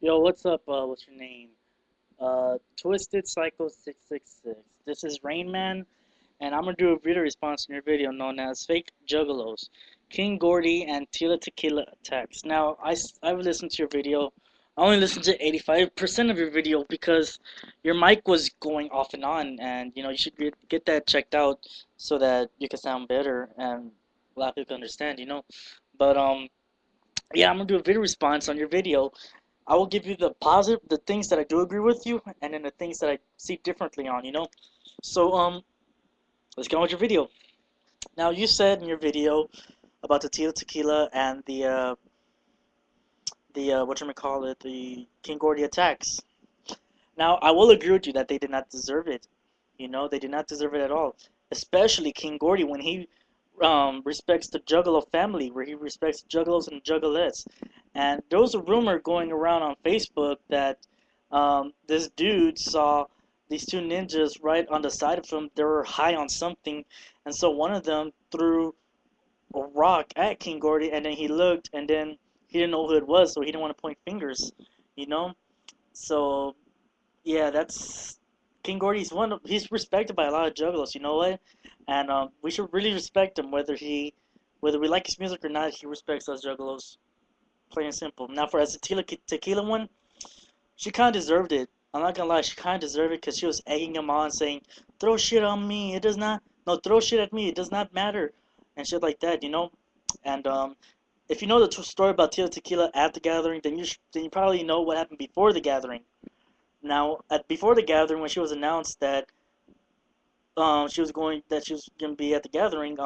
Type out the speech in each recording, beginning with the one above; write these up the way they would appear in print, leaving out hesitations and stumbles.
Yo, what's up? What's your name? Twisted Psycho 666. This is Rainman, and I'm gonna do a video response on your video known as Fake Juggalos, King Gordy and Tila Tequila attacks. Now, I've listened to your video. I only listened to 85% of your video because your mic was going off and on, and you should get that checked out so that you can sound better and a lot of people can understand. But yeah, I'm gonna do a video response on your video. I will give you the things that I do agree with you, and then the things that I see differently on. So let's get on with your video. Now you said in your video about the Tila Tequila and the what you call it, the King Gordy attacks. Now I will agree with you that they did not deserve it. They did not deserve it at all. Especially King Gordy when he respects the Juggalo family, where he respects Juggalos and Juggalettes. And there was a rumor going around on Facebook that this dude saw these two ninjas right on the side of him. They were high on something, and so one of them threw a rock at King Gordy, and then he looked, and then he didn't know who it was, so he didn't want to point fingers, you know. So yeah, that's King Gordy's he's respected by a lot of juggalos, you know what? And we should really respect him whether we like his music or not. He respects us juggalos, plain and simple. Now for as the tequila one, she kind of deserved it. I'm not gonna lie, she kind of deserved it because she was egging him on, saying, "Throw shit on me. It does not. No, throw shit at me. It does not matter," and shit like that. And if you know the story about Tila Tequila at the gathering, then you probably know what happened before the gathering. Now, before the gathering, when she was announced that she was gonna be at the gathering,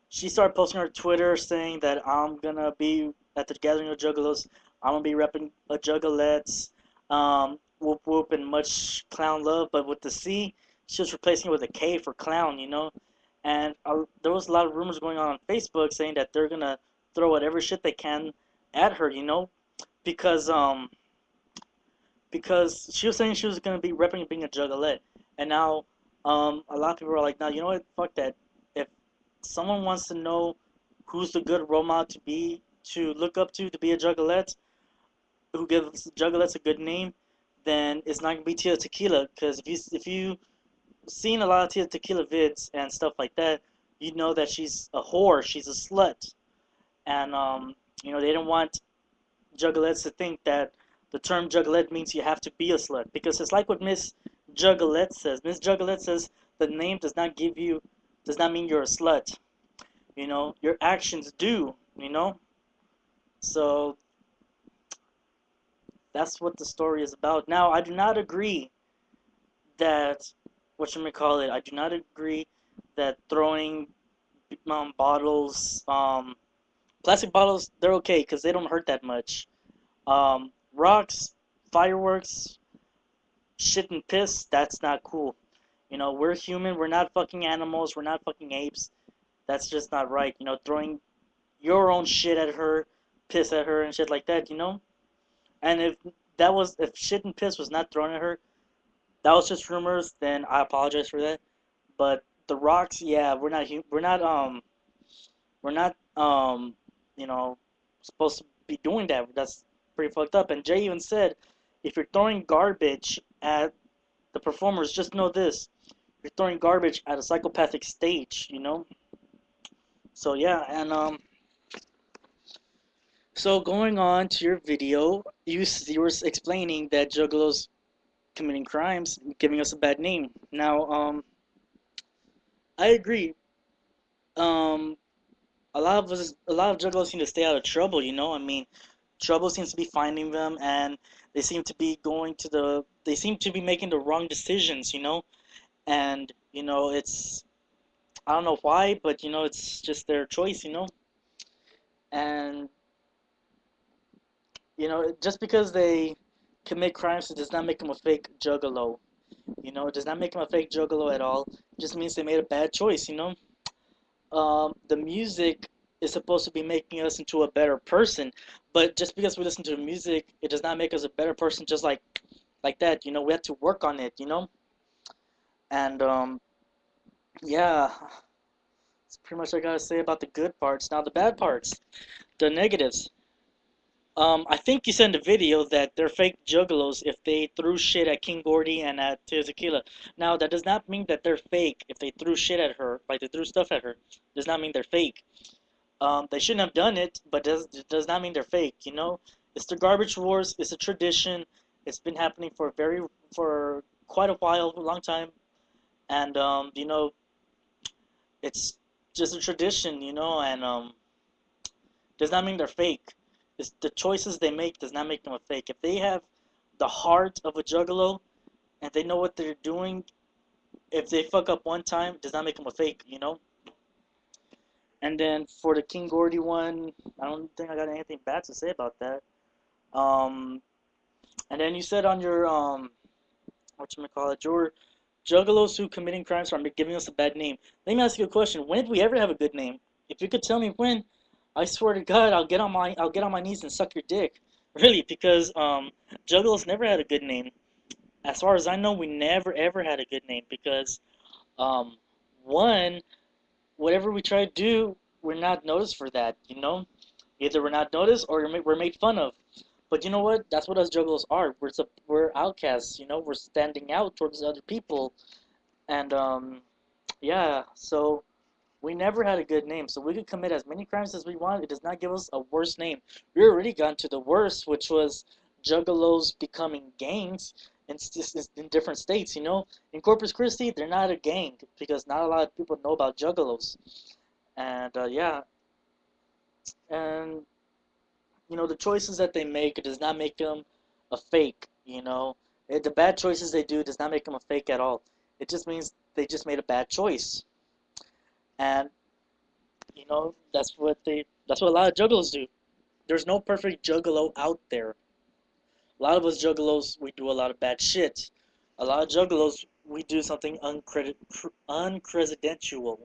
she started posting on her Twitter saying that I'm gonna be at the gathering of Juggalos. I'm gonna be repping a Juggalettes, whoop whoop, and much clown love. But with the C, she was replacing it with a K for clown. And there was a lot of rumors going on Facebook saying that they're gonna throw whatever shit they can at her, because because she was saying she was gonna be repping being a juggalette, and now a lot of people are like, now you know what? Fuck that. If someone wants to know who's the good role model to look up to be a juggalette, who gives juggalettes a good name, then it's not gonna be Tia Tequila. Because if you seen a lot of Tia Tequila vids and stuff like that, you know that she's a whore, she's a slut, and they don't want juggalettes to think that the term juggalette means you have to be a slut, because it's like what Miss Juggalette says. Miss Juggalette says the name does not mean you're a slut. Your actions do. So that's what the story is about. Now, I do not agree that what you may call it. I do not agree that throwing bottles, plastic bottles, they're okay because they don't hurt that much. Rocks, fireworks, shit and piss, that's not cool. We're human, we're not fucking animals, we're not fucking apes. That's just not right. Throwing your own shit at her, piss at her and shit like that. And if shit and piss was not thrown at her, that was just rumors, then I apologize for that. But the rocks, yeah, we're not supposed to be doing that. That's pretty fucked up. And Jay even said, if you're throwing garbage at the performers, just know this: you're throwing garbage at a psychopathic stage. So yeah, and so going on to your video, you were explaining that Juggalos committing crimes, giving us a bad name. Now, I agree. Um, a lot of Juggalos seem to stay out of trouble. I mean, trouble seems to be finding them, and they seem to be making the wrong decisions. And it's, I don't know why, but it's just their choice. And just because they commit crimes, it does not make them a fake juggalo. It does not make them a fake juggalo at all. It just means they made a bad choice. The music is supposed to be making us into a better person, but just because we listen to the music, it does not make us a better person. Just like that. We have to work on it. And yeah, that's pretty much what I gotta say about the good parts. Now the bad parts, the negatives. I think you sent a video that they're fake juggalos if they threw shit at King Gordy and at Tila Tequila. Now, that does not mean that they're fake if they threw shit at her, like they threw stuff at her. Does not mean they're fake. They shouldn't have done it, but does not mean they're fake. You know, it's the garbage wars. It's a tradition. It's been happening for quite a while, a long time, and you know, it's just a tradition. You know, and does not mean they're fake. It's the choices they make does not make them a fake. If they have the heart of a juggalo and they know what they're doing, if they fuck up one time, does not make them a fake. You know. And then for the King Gordy one, I don't think I got anything bad to say about that. Um, and then you said on your whatchamacallit, your juggalos who committing crimes are giving us a bad name. Let me ask you a question. When did we ever have a good name? If you could tell me when, I swear to God, I'll get on my knees and suck your dick. Really, because juggalos never had a good name. As far as I know, we never ever had a good name because um, one, whatever we try to do, we're not noticed for that. You know, either we're not noticed or we're made fun of. But you know what? That's what us juggalos are. We're outcasts. You know, we're standing out towards other people, and yeah. So we never had a good name. So we could commit as many crimes as we want. It does not give us a worse name. We already gone to the worst, which was juggalos becoming gangs in different states. You know, in Corpus Christi, they're not a gang because not a lot of people know about juggalos. And yeah, and you know the choices that they make, it does not make them a fake. You know, the bad choices they do does not make them a fake at all. It just means they just made a bad choice, and you know that's what a lot of juggalos do. There's no perfect juggalo out there. A lot of us juggalos, we do a lot of bad shit. A lot of juggalos, we do something uncresidential.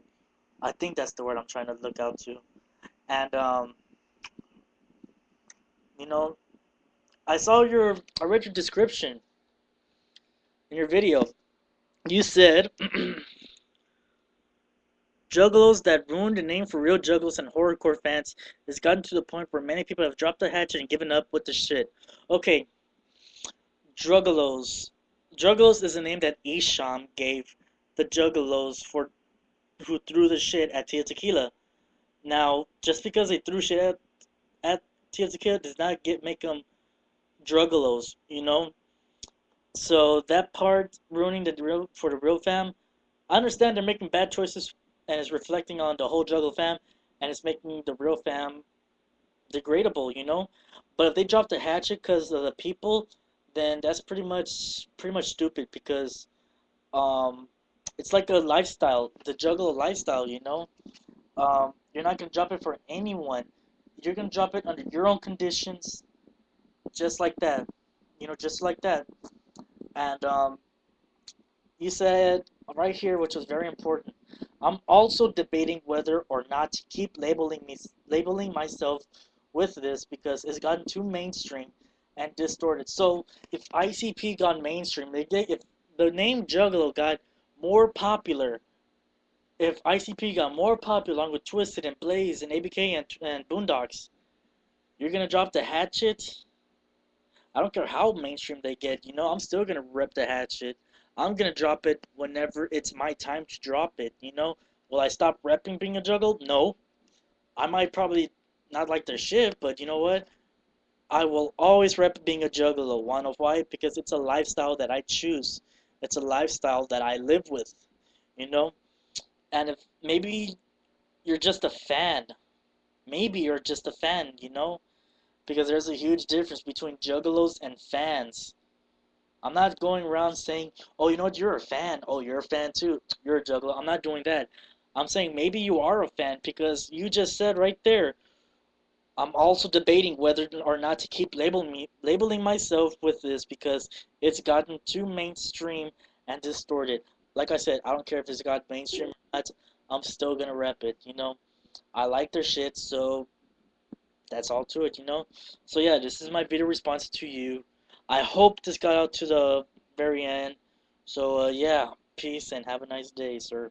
I think that's the word I'm trying to look out to. And you know, I read your description in your video. You said Juggalos that ruined the name for real juggalos and horrorcore fans has gotten to the point where many people have dropped the hatchet and given up with the shit. Okay, Juggalos. Juggalos is a name that Isham gave the Juggalos for who threw the shit at Tia Tequila. Now, just because they threw shit at Tia Tequila does not make them Druggalos, you know? So that part ruining the real for the real fam, I understand they're making bad choices and it's reflecting on the whole Juggle fam and it's making the real fam degradable, you know. But if they drop the hatchet because of the people, then that's pretty much stupid because it's like a lifestyle, the Juggle lifestyle, you know. You're not gonna drop it for anyone. You're gonna drop it under your own conditions, just like that, you know, just like that. And you said right here, which was very important. I'm also debating whether or not to keep labeling myself with this because it's gotten too mainstream and distorted. So if ICP got mainstream, if the name Juggalo got more popular, if ICP got more popular along with Twisted and Blaze and ABK and Boondocks, you're gonna drop the hatchet. I don't care how mainstream they get, you know, I'm still gonna rip the hatchet. I'm gonna drop it whenever it's my time to drop it, you know? Will I stop repping being a juggle? No. I might probably not like their shit, but you know what? I will always rep being a juggalo. Wanna know why? Because it's a lifestyle that I choose. It's a lifestyle that I live with, you know? And if maybe you're just a fan, maybe you're just a fan, you know? Because there's a huge difference between juggalos and fans. I'm not going around saying, oh, you know what, you're a fan. Oh, you're a fan too. You're a juggler. I'm not doing that. I'm saying maybe you are a fan because you just said right there. I'm also debating whether or not to keep labeling myself with this because it's gotten too mainstream and distorted. Like I said, I don't care if it's got mainstream or not. I'm still gonna rep it. You know, I like their shit, so that's all to it, you know? So yeah, this is my video response to you. I hope this got out to the very end. So yeah, peace and have a nice day, sir.